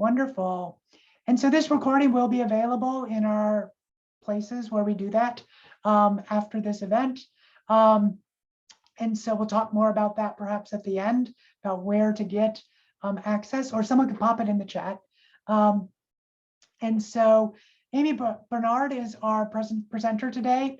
Wonderful. And so this recording will be available in our places where we do that after this event. And so we'll talk more about that perhaps at the end, about where to get access, or someone can pop it in the chat. And so Aimee Bernard is our presenter today.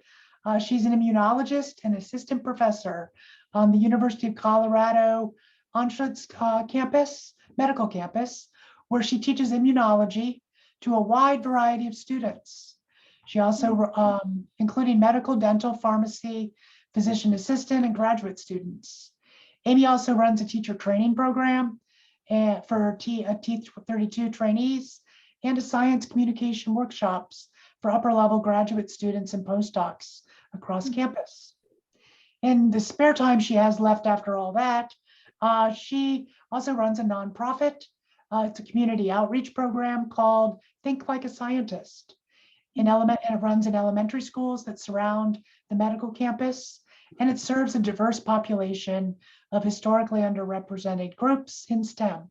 She's an immunologist and assistant professor on the University of Colorado Anschutz campus, medical campus, where she teaches immunology to a wide variety of students. She also, including medical, dental, pharmacy, physician assistant, and graduate students. Aimee also runs a teacher training program for T32 trainees and a science communication workshops for upper level graduate students and postdocs across campus. In the spare time she has left after all that, she also runs a nonprofit. It's a community outreach program called Think Like a Scientist. It runs in elementary schools that surround the medical campus, and it serves a diverse population of historically underrepresented groups in STEM.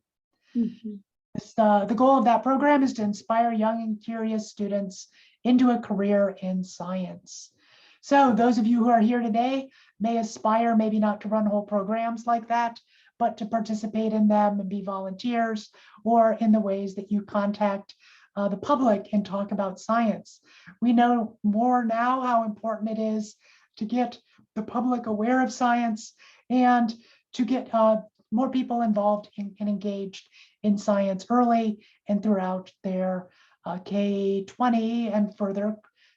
The goal of that program is to inspire young and curious students into a career in science. So those of you who are here today may aspire maybe not to run whole programs like that, but to participate in them and be volunteers, or in the ways that you contact the public and talk about science. We know more now how important it is to get the public aware of science and to get more people involved and engaged in science early and throughout their K-20 and further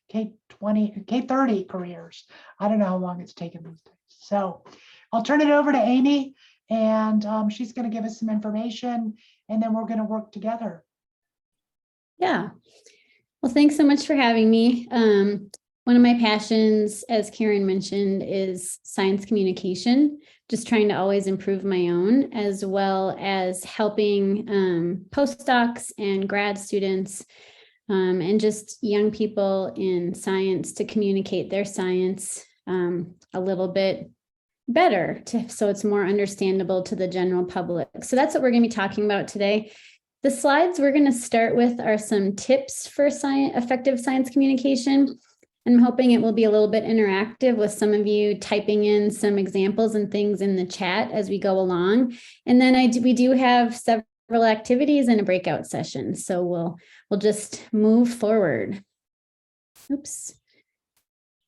K-20, K-30 careers. I don't know how long it's taken these days. So I'll turn it over to Aimee, and she's going to give us some information, and then we're going to work together. Yeah. Well, thanks so much for having me. One of my passions, as Karen mentioned, is science communication, just trying to always improve my own, as well as helping postdocs and grad students and just young people in science to communicate their science a little bit better, so it's more understandable to the general public. So that's what we're going to be talking about today. The slides we're going to start with are some tips for effective science communication. I'm hoping it will be a little bit interactive with some of you typing in some examples and things in the chat as we go along. And then we do have several activities and a breakout session. So we'll just move forward. Oops.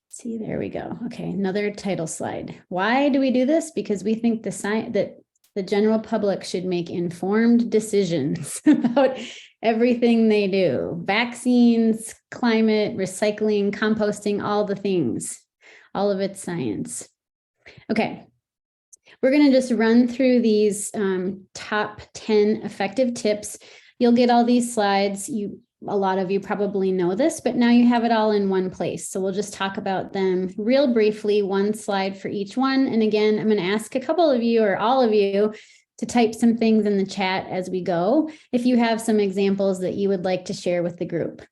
See, there we go. Okay, another title slide. Why do we do this? Because we think that the general public should make informed decisions about everything they do. Vaccines, climate, recycling, composting, all the things, all of it's science. Okay, we're going to just run through these top 10 effective tips. You'll get all these slides. A lot of you probably know this, but now you have it all in one place. So we'll just talk about them real briefly, one slide for each one. And again, I'm going to ask a couple of you or all of you to type some things in the chat as we go, if you have some examples that you would like to share with the group.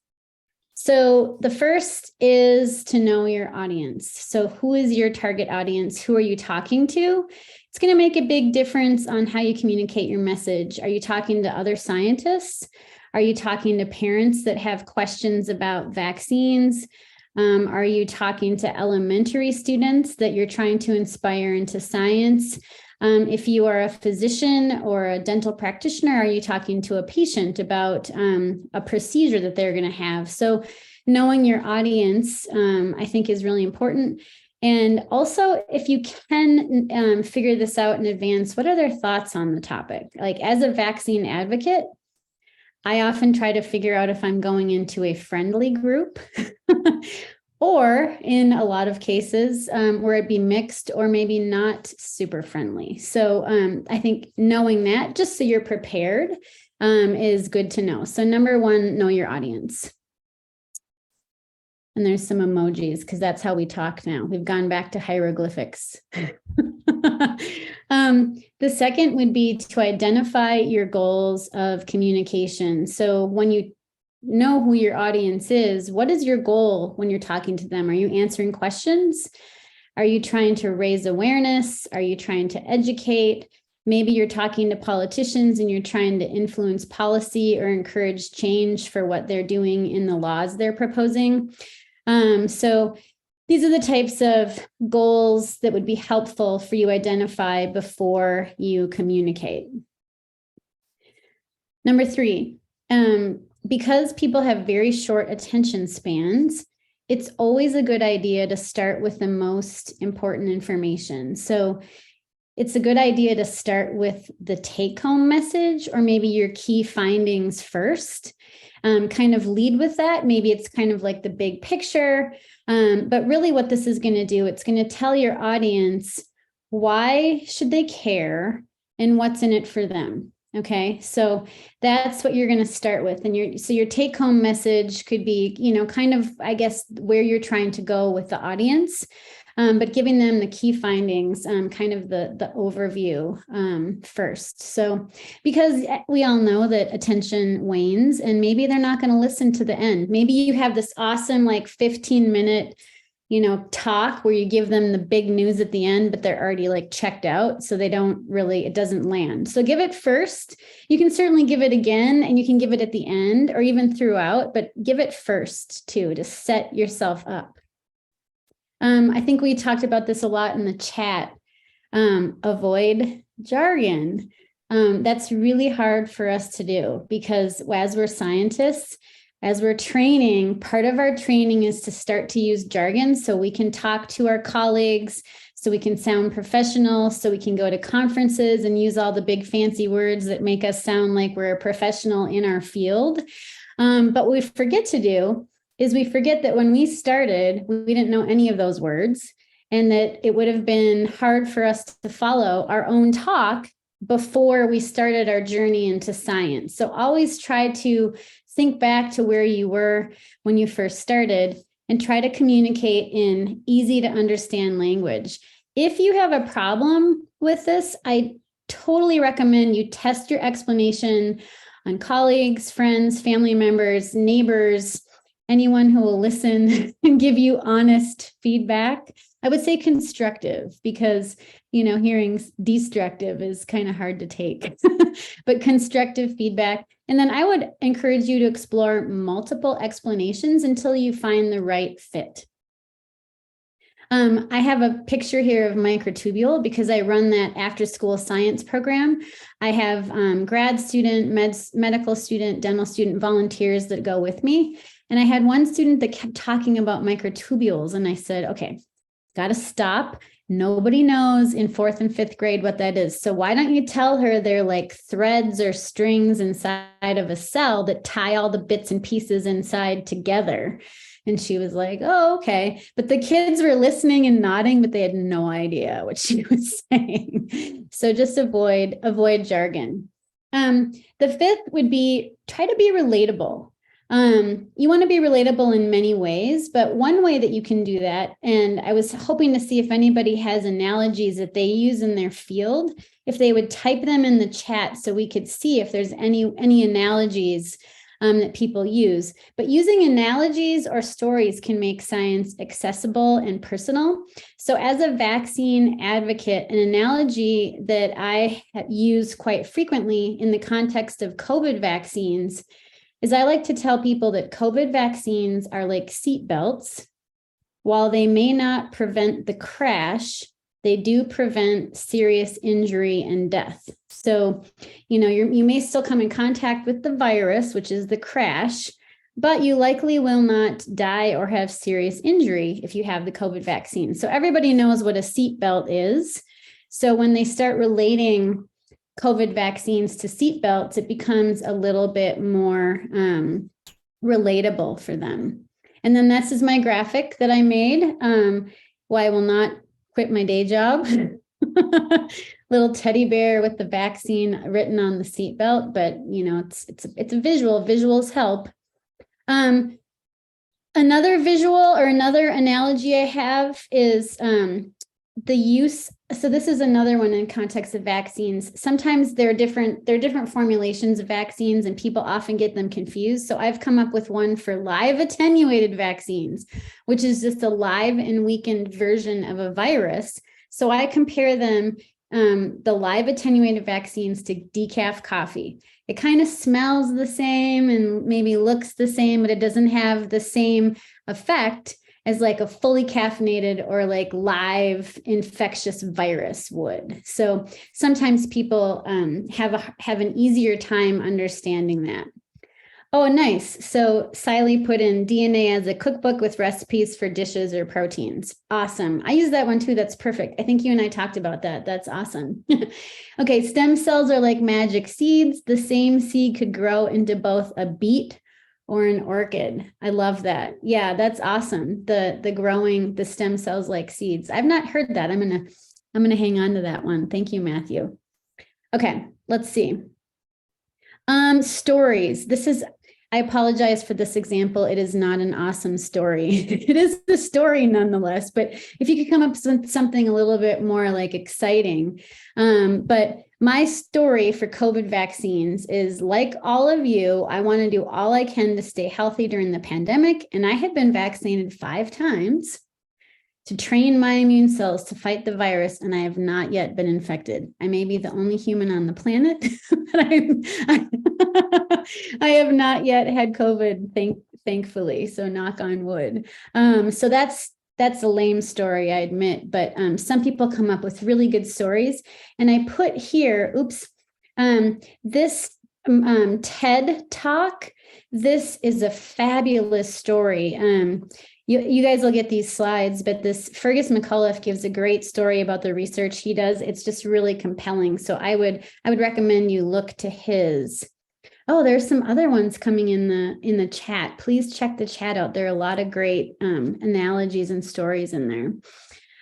So the first is to know your audience. So who is your target audience? Who are you talking to? It's going to make a big difference on how you communicate your message. Are you talking to other scientists? Are you talking to parents that have questions about vaccines? Are you talking to elementary students that you're trying to inspire into science? If you are a physician or a dental practitioner, are you talking to a patient about a procedure that they're going to have? So knowing your audience, I think, is really important. And also, if you can figure this out in advance, what are their thoughts on the topic? Like, as a vaccine advocate, I often try to figure out if I'm going into a friendly group or, in a lot of cases, where it'd be mixed or maybe not super friendly. So I think knowing that, just so you're prepared, is good to know. So number one, know your audience. And there's some emojis because that's how we talk now. We've gone back to hieroglyphics. The second would be to identify your goals of communication. So when you know who your audience is, what is your goal when you're talking to them? Are you answering questions? Are you trying to raise awareness? Are you trying to educate? Maybe you're talking to politicians and you're trying to influence policy or encourage change for what they're doing in the laws they're proposing. So these are the types of goals that would be helpful for you to identify before you communicate. Number 3, because people have very short attention spans, it's always a good idea to start with the most important information. So it's a good idea to start with the take-home message or maybe your key findings first. Kind of lead with that. Maybe it's kind of like the big picture, but really what this is going to do, it's going to tell your audience why should they care and what's in it for them. Okay, so that's what you're going to start with. And your take-home message could be, kind of, I guess, where you're trying to go with the audience. But giving them the key findings, kind of the overview first. So because we all know that attention wanes and maybe they're not going to listen to the end. Maybe you have this awesome 15-minute, talk where you give them the big news at the end, but they're already checked out. So it doesn't land. So give it first. You can certainly give it again and you can give it at the end or even throughout, but give it first too, to set yourself up. I think we talked about this a lot in the chat. Avoid jargon. That's really hard for us to do because as we're scientists, as we're training, part of our training is to start to use jargon so we can talk to our colleagues, so we can sound professional, so we can go to conferences and use all the big fancy words that make us sound like we're a professional in our field. But what we forget to do is we forget that when we started, we didn't know any of those words and that it would have been hard for us to follow our own talk before we started our journey into science. So always try to think back to where you were when you first started and try to communicate in easy to understand language. If you have a problem with this, I totally recommend you test your explanation on colleagues, friends, family members, neighbors, anyone who will listen and give you honest feedback. I would say constructive because, hearing destructive is kind of hard to take, but constructive feedback. And then I would encourage you to explore multiple explanations until you find the right fit. I have a picture here of microtubule because I run that after school science program. I have grad student, medical student, dental student volunteers that go with me. And I had one student that kept talking about microtubules. And I said, okay, got to stop. Nobody knows in 4th and 5th grade what that is. So why don't you tell her they're like threads or strings inside of a cell that tie all the bits and pieces inside together? And she was like, oh, okay. But the kids were listening and nodding, but they had no idea what she was saying. So just avoid jargon. The 5th would be try to be relatable. You want to be relatable in many ways, but one way that you can do that, and I was hoping to see if anybody has analogies that they use in their field, if they would type them in the chat so we could see if there's any analogies that people use. But using analogies or stories can make science accessible and personal. So as a vaccine advocate, an analogy that I use quite frequently in the context of COVID vaccines is I like to tell people that COVID vaccines are like seat belts. While they may not prevent the crash, they do prevent serious injury and death. So, you may still come in contact with the virus, which is the crash, but you likely will not die or have serious injury if you have the COVID vaccine. So everybody knows what a seat belt is. So when they start relating COVID vaccines to seatbelts, it becomes a little bit more relatable for them. And then this is my graphic that I made. Why I will not quit my day job. Little teddy bear with the vaccine written on the seatbelt, but it's a visual. Visuals help. Another visual or another analogy I have is the use. So this is another one in context of vaccines. Sometimes there are different formulations of vaccines and people often get them confused. So I've come up with one for live attenuated vaccines, which is just a live and weakened version of a virus. So I compare them the live attenuated vaccines to decaf coffee. It kind of smells the same and maybe looks the same, but it doesn't have the same effect as like a fully caffeinated or like live infectious virus would. So sometimes people have an easier time understanding that. Oh, nice. So Siley put in DNA as a cookbook with recipes for dishes or proteins. Awesome. I use that one too. That's perfect. I think you and I talked about that. That's awesome. Okay, stem cells are like magic seeds. The same seed could grow into both a beet or an orchid. I love that. Yeah, that's awesome. The growing the stem cells like seeds. I've not heard that. I'm gonna hang on to that one. Thank you, Matthew. Okay, let's see. Stories. I apologize for this example. It is not an awesome story. It is the story nonetheless, but if you could come up with something a little bit more like exciting. But my story for COVID vaccines is, like all of you, I want to do all I can to stay healthy during the pandemic. And I have been vaccinated 5 times to train my immune cells to fight the virus, and I have not yet been infected. I may be the only human on the planet, but I have not yet had COVID, thankfully, so knock on wood. So that's a lame story, I admit, but some people come up with really good stories. And I put here, this TED Talk, this is a fabulous story. You guys will get these slides, but this Fergus McAuliffe gives a great story about the research he does. It's just really compelling. So I would recommend you look to his. Oh, there's some other ones coming in the chat. Please check the chat out. There are a lot of great analogies and stories in there.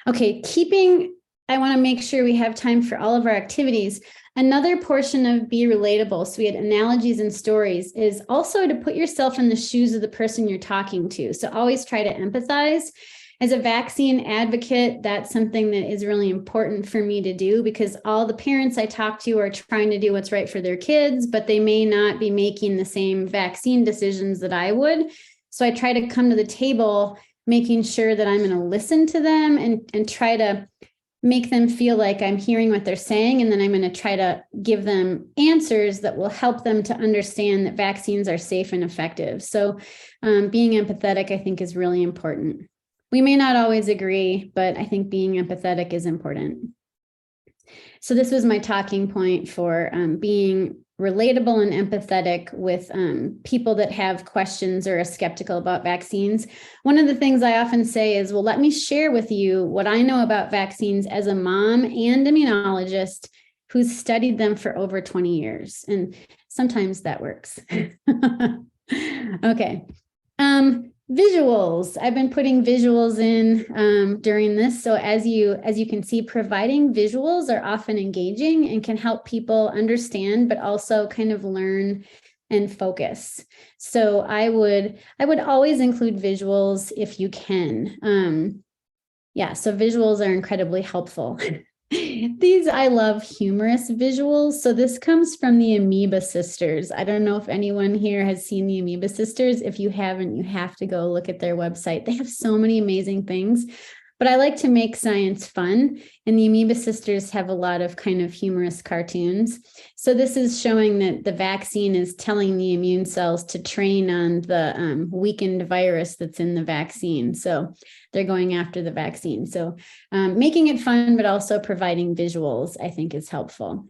Okay, I want to make sure we have time for all of our activities. Another portion of Be Relatable, so we had analogies and stories, is also to put yourself in the shoes of the person you're talking to. So always try to empathize. As a vaccine advocate, that's something that is really important for me to do, because all the parents I talk to are trying to do what's right for their kids, but they may not be making the same vaccine decisions that I would. So I try to come to the table making sure that I'm going to listen to them and try to make them feel like I'm hearing what they're saying. And then I'm going to try to give them answers that will help them to understand that vaccines are safe and effective. So being empathetic, I think, is really important. We may not always agree, but I think being empathetic is important. So this was my talking point for being relatable and empathetic with people that have questions or are skeptical about vaccines. One of the things I often say is, well, let me share with you what I know about vaccines as a mom and immunologist who's studied them for over 20 years. And sometimes that works. Okay. Visuals. I've been putting visuals in during this. So as you can see, providing visuals are often engaging and can help people understand, but also kind of learn and focus. So I would always include visuals if you can. Yeah, so visuals are incredibly helpful. I love humorous visuals. So this comes from the Amoeba Sisters. I don't know if anyone here has seen the Amoeba Sisters. If you haven't, you have to go look at their website. They have so many amazing things, but I like to make science fun. And the Amoeba Sisters have a lot of kind of humorous cartoons. So this is showing that the vaccine is telling the immune cells to train on the weakened virus that's in the vaccine. So they're going after the vaccine. So making it fun, but also providing visuals, I think, is helpful.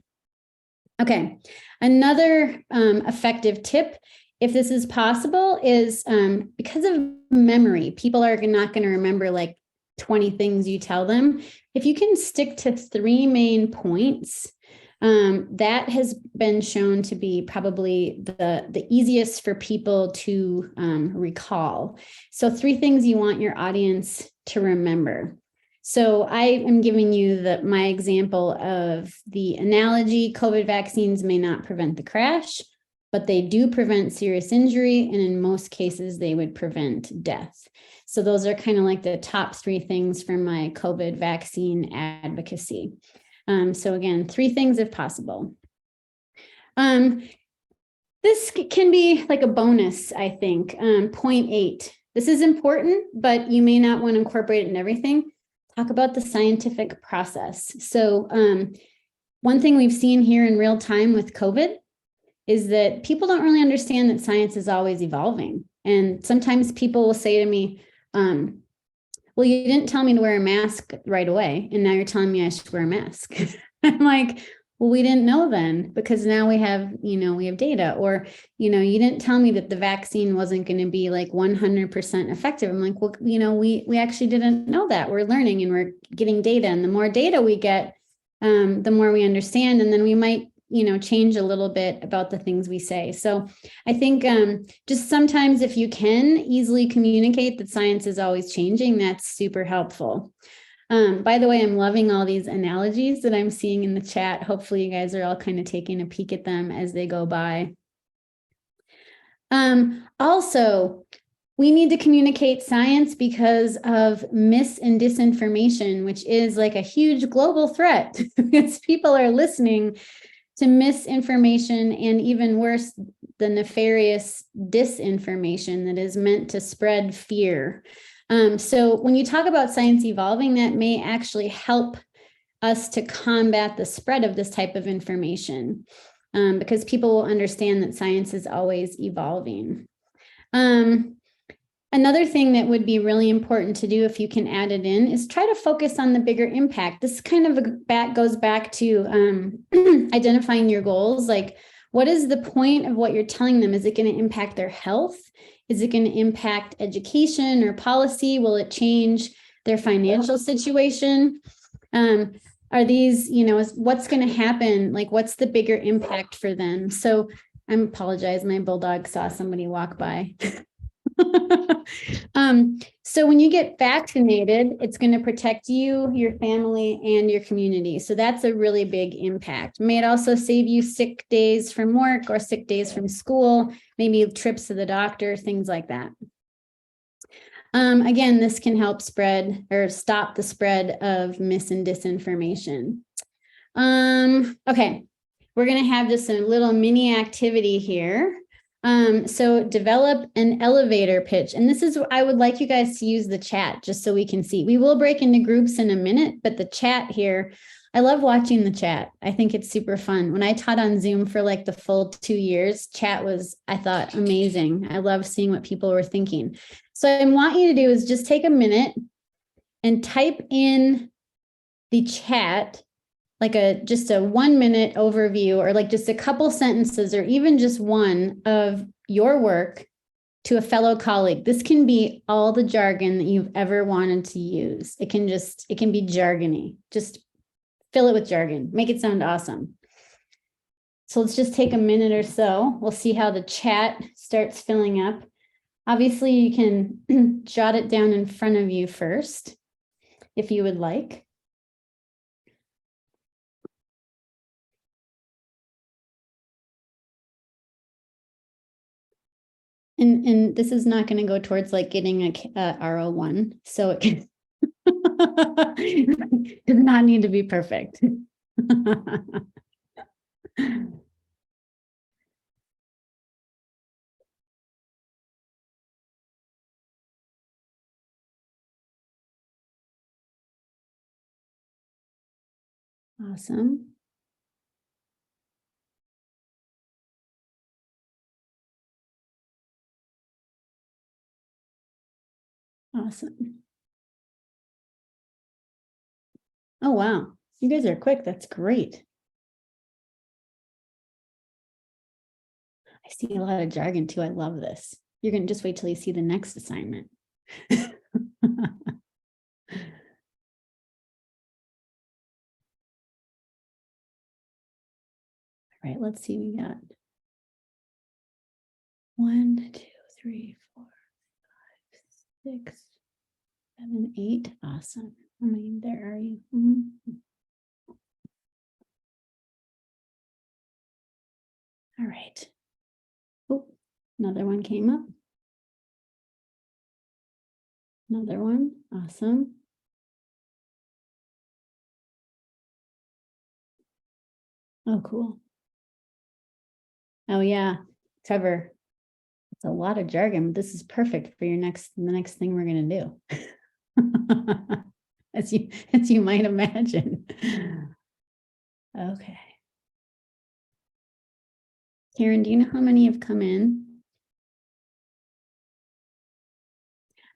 Okay, another effective tip, if this is possible, is because of memory, people are not going to remember like 20 things you tell them. If you can stick to 3 main points, that has been shown to be probably the easiest for people to recall. So 3 things you want your audience to remember. So I am giving you my example of the analogy. COVID vaccines may not prevent the crash, but they do prevent serious injury. And in most cases, they would prevent death. So those are kind of like the top 3 things for my COVID vaccine advocacy. So again, 3 things if possible. This can be like a bonus, I think. Point 8. This is important, but you may not want to incorporate it in everything. Talk about the scientific process. So one thing we've seen here in real time with COVID is that people don't really understand that science is always evolving. And sometimes people will say to me, well, you didn't tell me to wear a mask right away, and now you're telling me I should wear a mask. I'm like, well, we didn't know then, because now we have data. Or, you didn't tell me that the vaccine wasn't going to be like 100% effective. I'm like, well, we actually didn't know that. We're learning and we're getting data. And the more data we get, the more we understand. And then we might, change a little bit about the things we say. So I think just sometimes if you can easily communicate that science is always changing, that's super helpful. By the way, I'm loving all these analogies that I'm seeing in the chat. Hopefully you guys are all kind of taking a peek at them as they go by. Also, we need to communicate science because of mis and disinformation, which is like a huge global threat because people are listening to misinformation and, even worse, the nefarious disinformation that is meant to spread fear. So when you talk about science evolving, that may actually help us to combat the spread of this type of information, because people will understand that science is always evolving. Another thing that would be really important to do, if you can add it in, is try to focus on the bigger impact. This kind of goes back to identifying your goals. Like, what is the point of what you're telling them? Is it going to impact their health? Is it going to impact education or policy? Will it change their financial situation? Are these, what's going to happen? Like, what's the bigger impact for them? So I apologize. My bulldog saw somebody walk by. So when you get vaccinated, it's going to protect you, your family, and your community. So that's a really big impact. May it also save you sick days from work or sick days from school, maybe trips to the doctor, things like that. Again, this can help spread or stop the spread of mis and disinformation. Okay, we're going to have just a little mini activity here. So develop an elevator pitch. And this is, I would like you guys to use the chat just so we can see. We will break into groups in a minute, but the chat here, I love watching the chat. I think it's super fun. When I taught on Zoom for like the full 2 years, chat was, I thought, amazing. I love seeing what people were thinking. So what I want you to do is just take a minute and type in the chat like just a 1 minute overview, or like just a couple sentences, or even just one of your work to a fellow colleague. This can be all the jargon that you've ever wanted to use. It can be jargony. Just fill it with jargon. Make it sound awesome. So let's just take a minute or so. We'll see how the chat starts filling up. Obviously, you can jot it down in front of you first, if you would like. And this is not going to go towards like getting a R01, so it can does not need to be perfect. Awesome. Awesome. Oh, wow. You guys are quick. That's great. I see a lot of jargon too. I love this. You're going to just wait till you see the next assignment. All right, let's see. We got 1, 2, 3, 4, 5, 6, 7, 8. Awesome. How many there are you? All right. Oh, another one came up. Another one. Awesome. Oh, cool. Oh, yeah. Trevor, it's a lot of jargon, but this is perfect for the next thing we're going to do. as you might imagine. Okay. Karen, do you know how many have come in?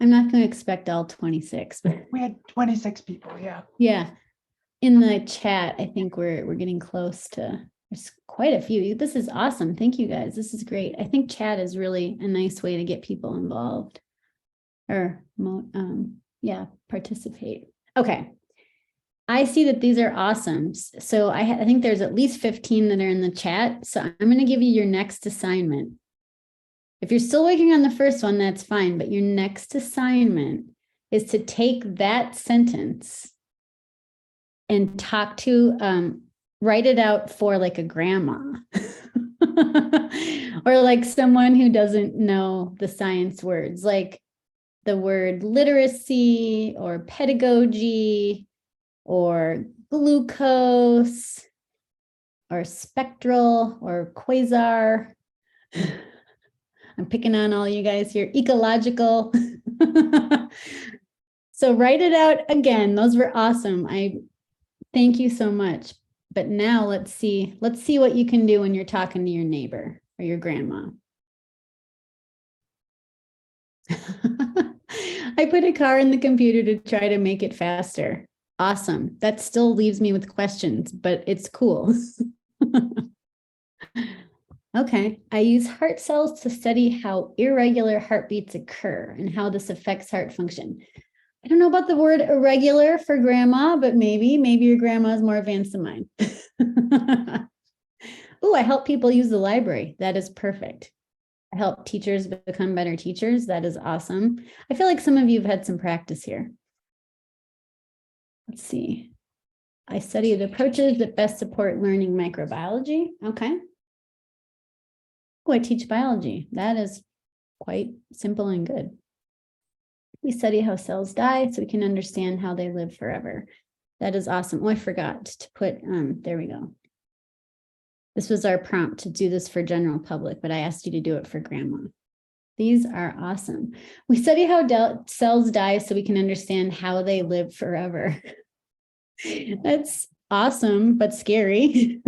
I'm not going to expect all 26, but We had 26 people, yeah. yeah. In the chat, I think we're getting close to, there's quite a few. This is awesome. Thank you guys. This is great. I think chat is really a nice way to get people involved or yeah, participate. Okay. I see that these are awesome. So I think there's at least 15 that are in the chat. So I'm going to give you your next assignment. If you're still working on the first one, that's fine. But your next assignment is to take that sentence and talk to, write it out for like a grandma or like someone who doesn't know the science words, like the word literacy or pedagogy or glucose or spectral or quasar. I'm picking on all you guys here. Ecological. So write it out again. Those were awesome. I thank you so much. But now let's see what you can do when you're talking to your neighbor or your grandma. I put a car in the computer to try to make it faster. Awesome. That still leaves me with questions, but it's cool. Okay. I use heart cells to study how irregular heartbeats occur and how this affects heart function. I don't know about the word irregular for grandma, but maybe your grandma is more advanced than mine. Oh, I help people use the library. That is perfect. I help teachers become better teachers. That is awesome. I feel like some of you have had some practice here. Let's see. I studied approaches that best support learning microbiology. Okay. Oh, I teach biology. That is quite simple and good. We study how cells die so we can understand how they live forever. That is awesome. Oh, I forgot to put, there we go. This was our prompt to do this for general public, but I asked you to do it for grandma. These are awesome. We study how cells die so we can understand how they live forever. That's awesome, but scary.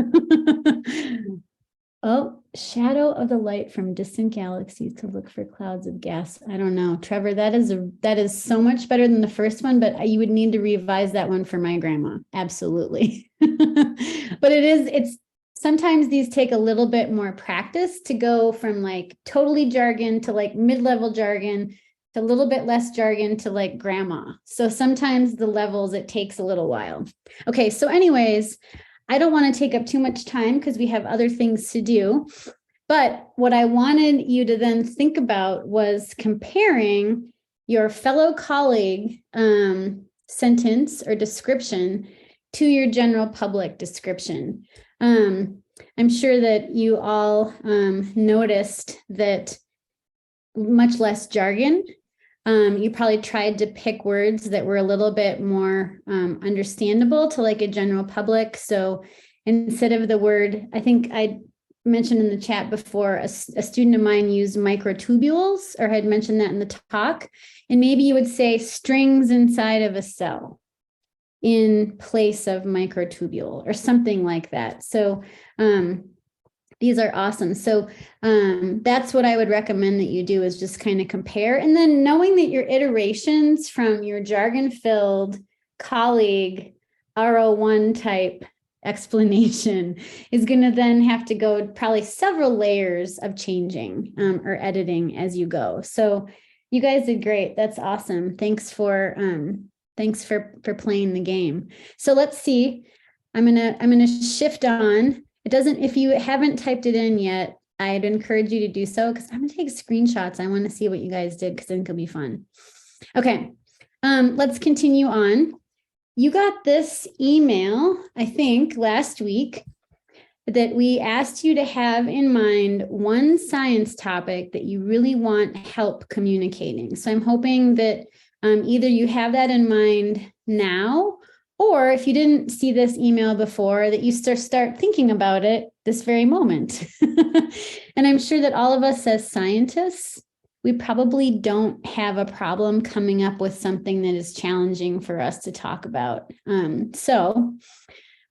Oh, shadow of the light from distant galaxies to look for clouds of gas. I don't know, Trevor, that is so much better than the first one, but you would need to revise that one for my grandma. Absolutely. But it's sometimes these take a little bit more practice to go from like totally jargon to like mid-level jargon to a little bit less jargon to like grandma. So sometimes the levels, it takes a little while. Okay, so anyways, I don't want to take up too much time because we have other things to do. But what I wanted you to then think about was comparing your fellow colleague sentence or description to your general public description. I'm sure that you all noticed that much less jargon. You probably tried to pick words that were a little bit more understandable to like a general public. So instead of the word, I think I mentioned in the chat before, a student of mine used microtubules or had mentioned that in the talk. And maybe you would say strings inside of a cell in place of microtubule or something like that. So these are awesome. So that's what I would recommend that you do is just kind of compare. And then knowing that your iterations from your jargon-filled colleague R01 type explanation is going to then have to go probably several layers of changing or editing as you go. So you guys did great. That's awesome. Thanks for playing the game. So let's see. I'm gonna shift on. It doesn't, if you haven't typed it in yet, I'd encourage you to do so because I'm gonna take screenshots. I want to see what you guys did because I think it'll be fun. Okay, let's continue on. You got this email, I think, last week that we asked you to have in mind one science topic that you really want help communicating. So I'm hoping that either you have that in mind now, or if you didn't see this email before, that you start thinking about it this very moment. And I'm sure that all of us as scientists, we probably don't have a problem coming up with something that is challenging for us to talk about. So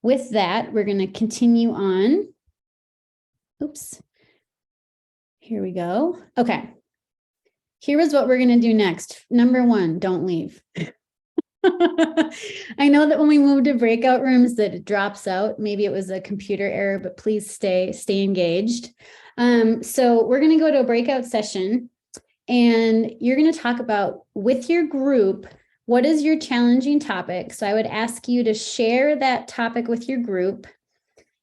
with that, we're going to continue on. Oops. Here we go. Okay. Here is what we're going to do next. Number 1, don't leave. I know that when we move to breakout rooms that it drops out. Maybe it was a computer error, but please stay engaged. So we're going to go to a breakout session and you're going to talk about with your group, what is your challenging topic? So I would ask you to share that topic with your group.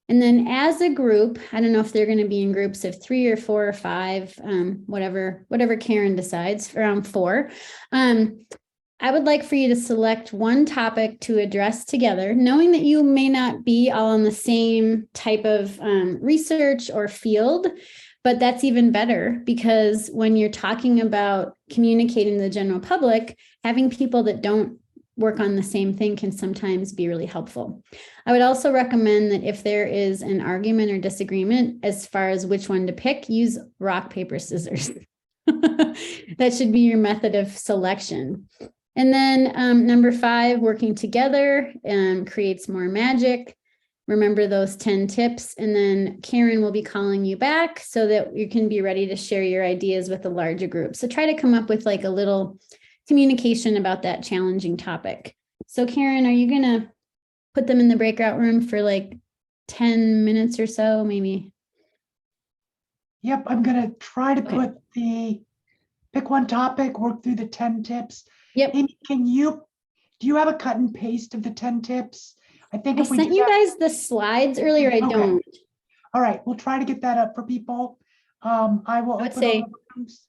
And then as a group, I don't know if they're going to be in groups of 3 or 4 or 5, whatever Karen decides, around 4. I would like for you to select one topic to address together, knowing that you may not be all on the same type of research or field, but that's even better because when you're talking about communicating to the general public, having people that don't work on the same thing can sometimes be really helpful. I would also recommend that if there is an argument or disagreement as far as which one to pick, use rock, paper, scissors. That should be your method of selection. And then number 5, working together creates more magic. Remember those 10 tips. And then Karen will be calling you back so that you can be ready to share your ideas with a larger group. So try to come up with like a little communication about that challenging topic. So Karen, are you going to put them in the breakout room for like 10 minutes or so, maybe? Yep, I'm going to try to pick one topic, work through the 10 tips. Yep. Aimee, do you have a cut and paste of the 10 tips? I think I if we sent do you that, guys the slides earlier. I Okay. don't. All right, we'll try to get that up for people. I will I would open say, all the rooms.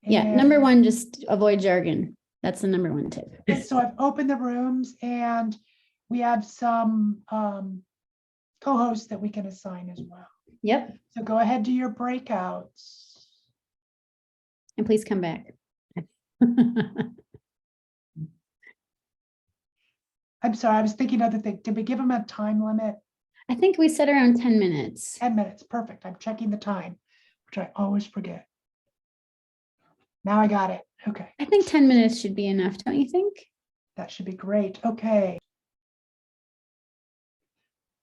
yeah, And- number 1, just avoid jargon. That's the number 1 tip. So I've opened the rooms and we have some co-hosts that we can assign as well. Yep. So go ahead to your breakouts. And please come back. I'm sorry, I was thinking other thing. Did we give them a time limit? I think we said around 10 minutes. 10 minutes, perfect. I'm checking the time, which I always forget. Now I got it, okay. I think 10 minutes should be enough, don't you think? That should be great, okay.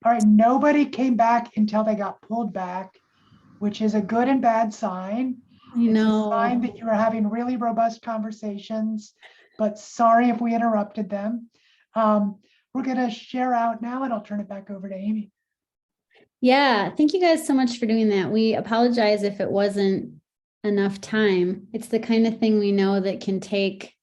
All right, nobody came back until they got pulled back, which is a good and bad sign. You It's know. a sign that you are having really robust conversations, but sorry if we interrupted them. We're gonna share out now and I'll turn it back over to Aimee. Yeah, thank you guys so much for doing that. We apologize if it wasn't enough time. It's the kind of thing we know that can take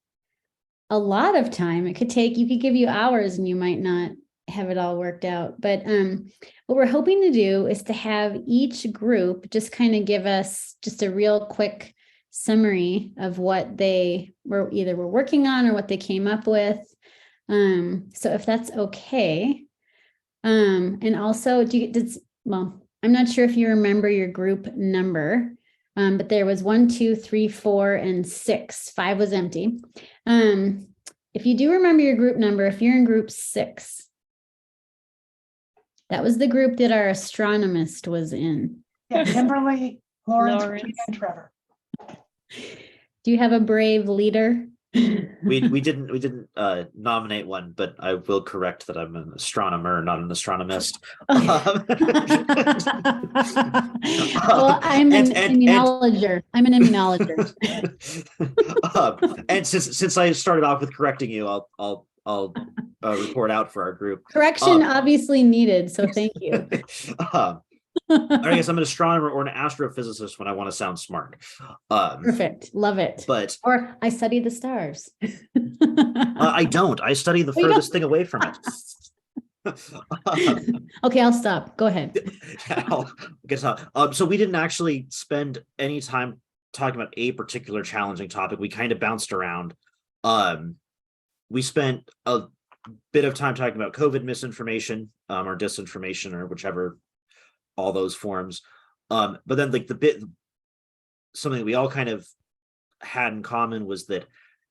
a lot of time. You could give you hours and you might not have it all worked out. But what we're hoping to do is to have each group just kind of give us just a real quick summary of what they were working on or what they came up with. So if that's okay. And also I'm not sure if you remember your group number, but there was 1, 2, 3, 4, and 6. 5 was empty. If you do remember your group number, if you're in group 6, that was the group that our astronomist was in. Yeah, Kimberly, Lawrence, Regina, and Trevor. Do you have a brave leader? We didn't nominate one, but I will correct that I'm an astronomer, not an astronomist. Well, I'm an immunologer. I'm an immunologer. And since I started off with correcting you, I'll report out for our group. Correction obviously needed, so thank you. I guess I'm an astronomer or an astrophysicist when I want to sound smart. Perfect. Love it. Or I study the stars. I don't. I study the furthest thing away from it. Okay, I'll stop. Go ahead. So we didn't actually spend any time talking about a particular challenging topic. We kind of bounced around. We spent a bit of time talking about COVID misinformation or disinformation or whichever, all those forms. But then like something that we all kind of had in common was that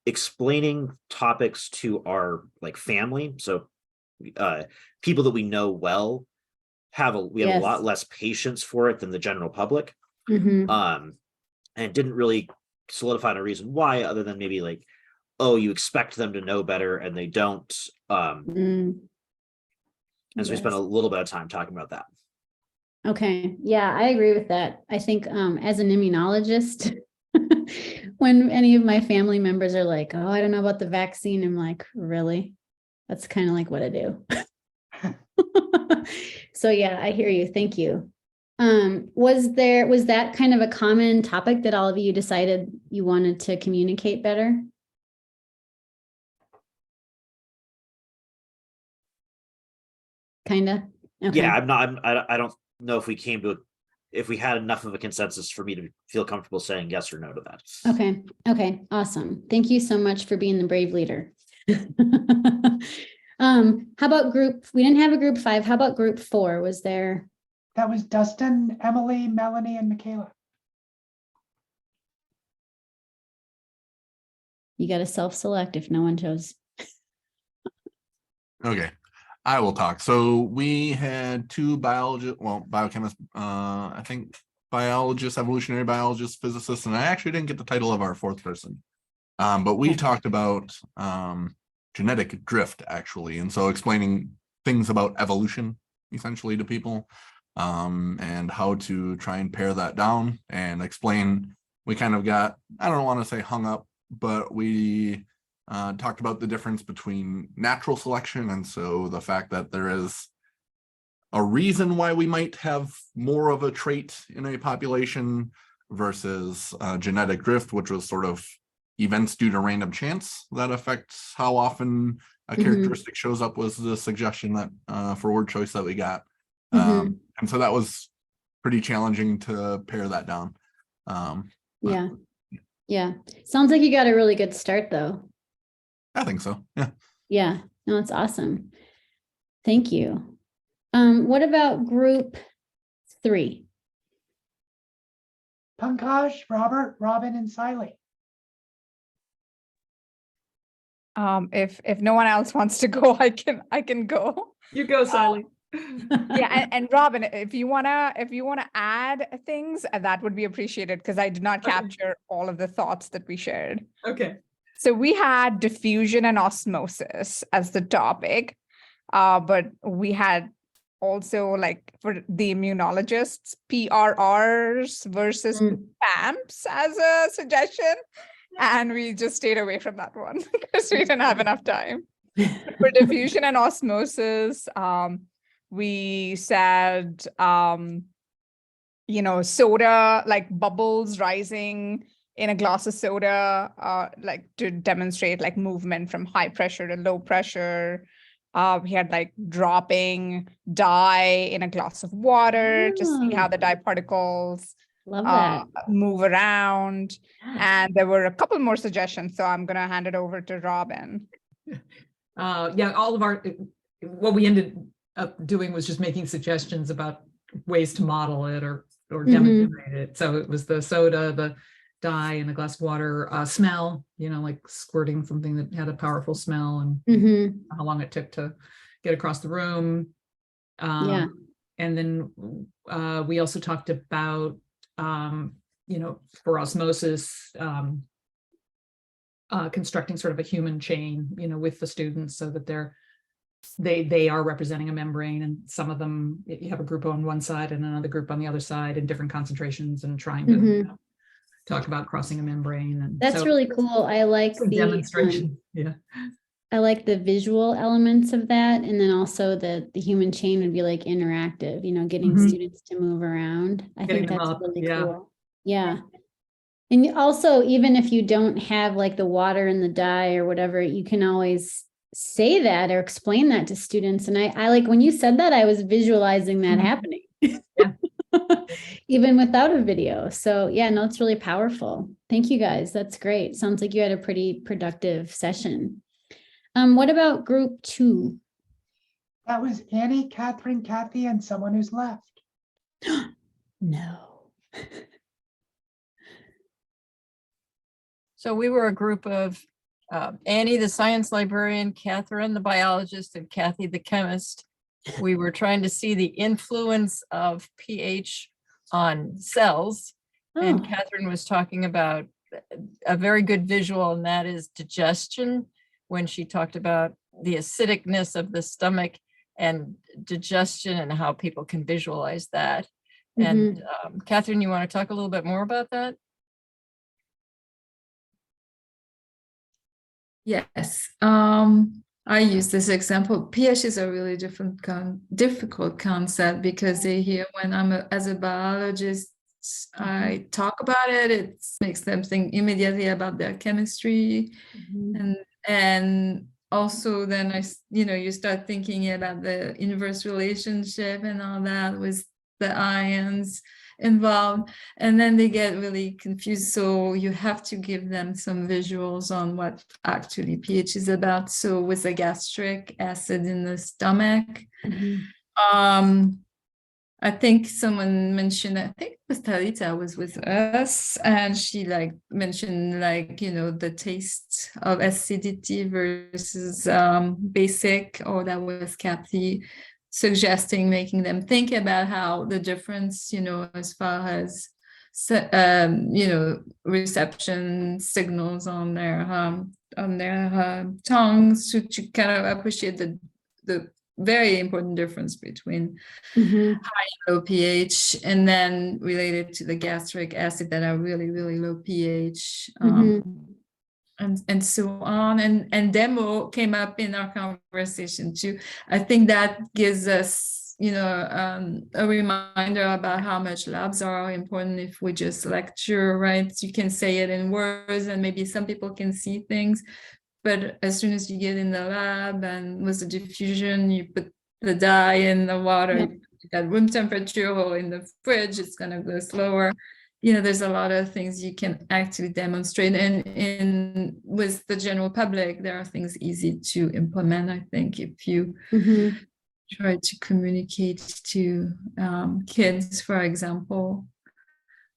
explaining topics to our like family, so people that we know well, we have a lot less patience for it than the general public. Mm-hmm. And didn't really solidify a reason why, other than maybe like, oh, you expect them to know better and they don't. And so we spent a Yes. little bit of time talking about that. Okay, yeah, I agree with that. I think as an immunologist, when any of my family members are like, oh, I don't know about the vaccine, I'm like, really? That's kind of like what I do. So yeah, I hear you. Thank you. Was that kind of a common topic that all of you decided you wanted to communicate better? Kind of? Okay. Yeah, I don't know if we had enough of a consensus for me to feel comfortable saying yes or no to that. Okay. Okay. Awesome. Thank you so much for being the brave leader. How about we didn't have a group 5. How about group 4? Was there? That was Dustin, Emily, Melanie, and Michaela. You got to self-select if no one chose. Okay, I will talk. So we had 2 biochemists, I think biologists, evolutionary biologists, physicists, and I actually didn't get the title of our 4th person. But we talked about genetic drift, actually. And so explaining things about evolution, essentially, to people, and how to try and pare that down and explain. We kind of got, I don't want to say hung up, but we talked about the difference between natural selection. And so the fact that there is a reason why we might have more of a trait in a population versus genetic drift, which was sort of events due to random chance that affects how often a characteristic shows up, was the suggestion that for word choice that we got. And so that was pretty challenging to pare that down. Yeah. Yeah. Sounds like you got a really good start though. I think so. Yeah. Yeah. No, it's awesome. Thank you. What about group 3? Pankaj, Robert, Robin, and Siley. If no one else wants to go, I can go. You go, Sally. Yeah, and Robin, if you wanna add things, that would be appreciated, because I did not Okay. capture all of the thoughts that we shared. Okay. So we had diffusion and osmosis as the topic, but we had also, like, for the immunologists, PRRs versus PAMPs as a suggestion. And we just stayed away from that one because we didn't have enough time. For diffusion and osmosis, we said, soda, like bubbles rising in a glass of soda, like to demonstrate like movement from high pressure to low pressure. We had like dropping dye in a glass of water to see how the dye particles Love that. move around. And there were a couple more suggestions, so I'm going to hand it over to Robin. Yeah, all of what we ended up doing was just making suggestions about ways to model it or demonstrate it. So it was the soda, the dye in a glass of water, smell, like squirting something that had a powerful smell, and how long it took to get across the room. Yeah. And then we also talked about, for osmosis, constructing sort of a human chain, with the students, so that they are representing a membrane, and some of them, you have a group on one side and another group on the other side in different concentrations, and trying to talk about crossing a membrane. And That's really cool. I like the demonstration. Yeah. I like the visual elements of that. And then also the human chain would be like interactive, getting students to move around. I Getting think them that's up, really yeah. cool. Yeah. And also, even if you don't have like the water and the dye or whatever, you can always say that or explain that to students. And I like when you said that, I was visualizing that happening. Yeah. Even without a video. So yeah, no, it's really powerful. Thank you guys. That's great. Sounds like you had a pretty productive session. What about group 2? That was Annie, Catherine, Kathy, and someone who's left. No. So we were a group of Annie, the science librarian, Catherine, the biologist, and Kathy, the chemist. We were trying to see the influence of pH on cells. And Catherine was talking about a very good visual, and that is digestion, when she talked about the acidicness of the stomach and digestion and how people can visualize that. And Catherine, you want to talk a little bit more about that? Yes, I use this example. pH is a really difficult concept because they hear when as a biologist, I talk about it, it makes them think immediately about their chemistry, and also then you start thinking about the inverse relationship and all that with the ions involved, and then they get really confused. So you have to give them some visuals on what actually pH is about. So with the gastric acid in the stomach, I think someone mentioned, I think it was Talita was with us, and she mentioned the taste of acidity versus basic, or that was Kathy suggesting, making them think about how the difference, as far as reception signals on their tongues, to kind of appreciate the very important difference between high and low pH, and then related to the gastric acid that are really, really low pH, and so on. And demo came up in our conversation too. I think that gives us, a reminder about how much labs are important. If we just lecture, right, you can say it in words and maybe some people can see things. But as soon as you get in the lab and with the diffusion, you put the dye in the water at room temperature or in the fridge, it's going to go slower. There's a lot of things you can actually demonstrate. And with the general public, there are things easy to implement, I think, if you try to communicate to kids, for example.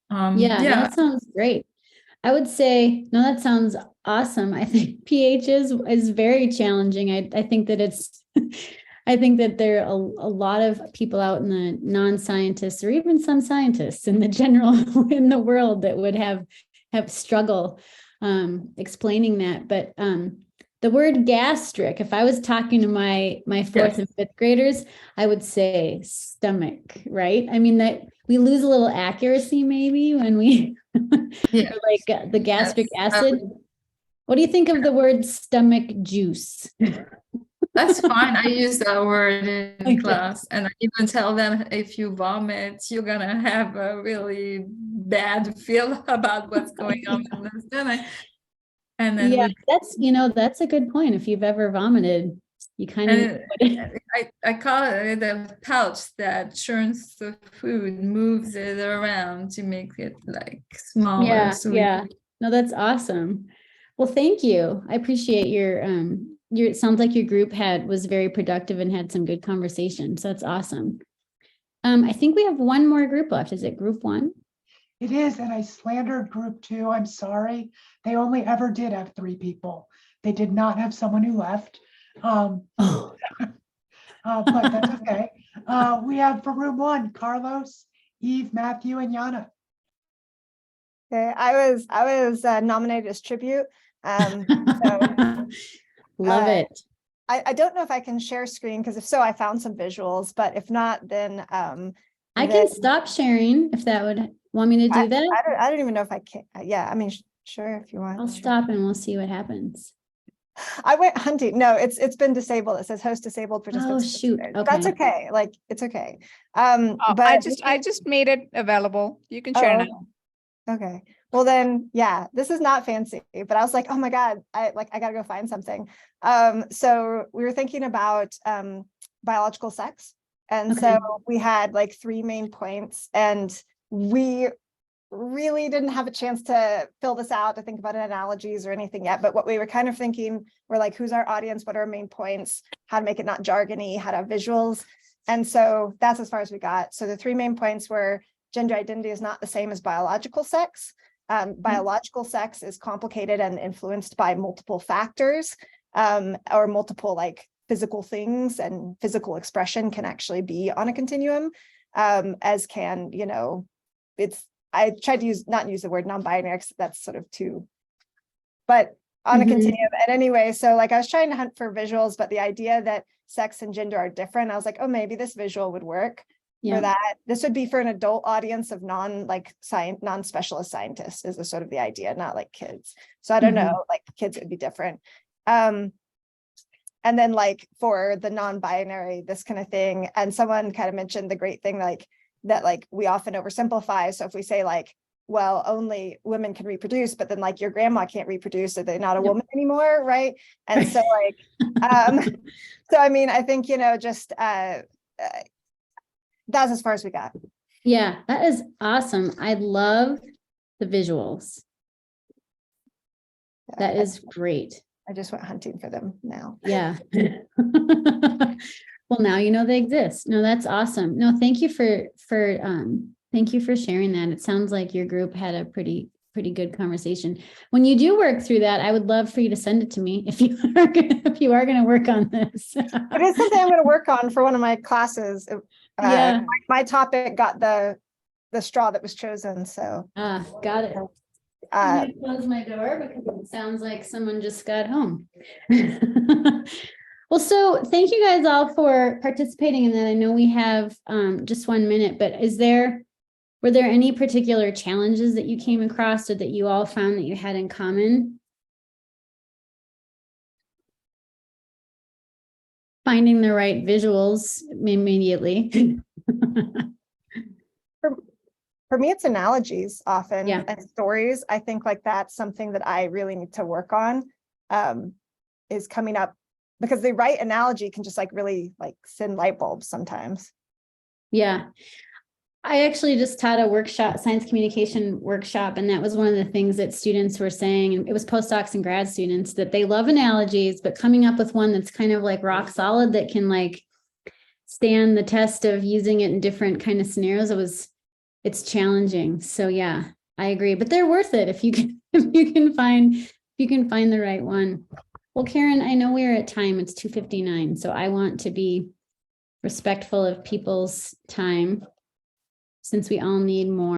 That sounds great. I would say, no, that sounds awesome. I think pH is very challenging. I think that I think that there are a lot of people out in the non-scientists, or even some scientists in the world, that would have struggle explaining that. But the word gastric, if I was talking to my fourth and fifth graders, I would say stomach, right? I mean, that we lose a little accuracy maybe when we like the gastric acid. What do you think of the word stomach juice? That's fine. I use that word in class, and I even tell them, if you vomit, you're gonna have a really bad feel about what's going on in the stomach. And then that's a good point. If you've ever vomited, you kind of I call it a pouch that churns the food, moves it around to make it smaller. No, that's awesome. Well, thank you. I appreciate your it sounds like your group was very productive and had some good conversations. So that's awesome. I think we have one more group left. Is it group 1? It is, and I slandered group 2. I'm sorry. They only ever did have 3 people. They did not have someone who left. But that's okay. We have for room 1, Carlos, Eve, Matthew, and Yana. Okay, I was nominated as tribute. Love it. I don't know if I can share screen, because if so, I found some visuals, but if not, then I can stop sharing if that would want me to do that. I don't even know if I can. Yeah, I mean, sure, if you want. I'll stop and we'll see what happens. I went hunting. No, it's been disabled. It says host disabled participants. Oh shoot. Okay. That's okay. It's okay. But I just made it available. You can share now. Okay. Well then, yeah, this is not fancy, but I was like, oh my God, I gotta go find something. So we were thinking about biological sex. And so we had 3 main points, and we really didn't have a chance to fill this out, to think about analogies or anything yet. But what we were kind of thinking were who's our audience? What are our main points? How to make it not jargony, how to have visuals. And so that's as far as we got. So the 3 main points were: gender identity is not the same as biological sex. Biological sex is complicated and influenced by multiple factors, or multiple physical things, and physical expression can actually be on a continuum, as can, I tried to not use the word non-binary, because that's sort of too, but on a continuum. And anyway, so I was trying to hunt for visuals, but the idea that sex and gender are different. I was like, oh, maybe this visual would work Yeah. for that. This would be for an adult audience of non-specialist scientists is the sort of the idea, not like kids. So I don't Mhm. know, like kids would be different. And then like for the non-binary, this kind of thing. And someone kind of mentioned the great thing, like that, like we often oversimplify. So if we say like, well, only women can reproduce, but then like your grandma can't reproduce, so they're not a Yep. woman anymore, right? And so like, so I mean, I think, you know, just that's as far as we got. Yeah, that is awesome. I love the visuals. That is great. I just went hunting for them now. Yeah. Well, now you know they exist. No, that's awesome. No, thank you for sharing that. It sounds like your group had a pretty good conversation. When you do work through that, I would love for you to send it to me if you are going to work on this. It is something I'm going to work on for one of my classes. Yeah. My topic got the straw that was chosen. So Got it. I'm gonna close my door because it sounds like someone just got home. Well, so thank you guys all for participating in that. I know we have just 1 minute, but were there any particular challenges that you came across or that you all found that you had in common? Finding the right visuals immediately. for me, it's analogies often Yeah. and stories. I think like that's something that I really need to work on, is coming up, because the right analogy can just like really like send light bulbs sometimes. Yeah. I actually just taught a workshop, science communication workshop, and that was one of the things that students were saying, and it was postdocs and grad students, that they love analogies, but coming up with one that's kind of like rock solid that can like stand the test of using it in different kind of scenarios. It's challenging. So yeah, I agree, but they're worth it if you can find the right one. Well, Karen, I know we're at time. It's 2:59, so I want to be respectful of people's time since we all need more.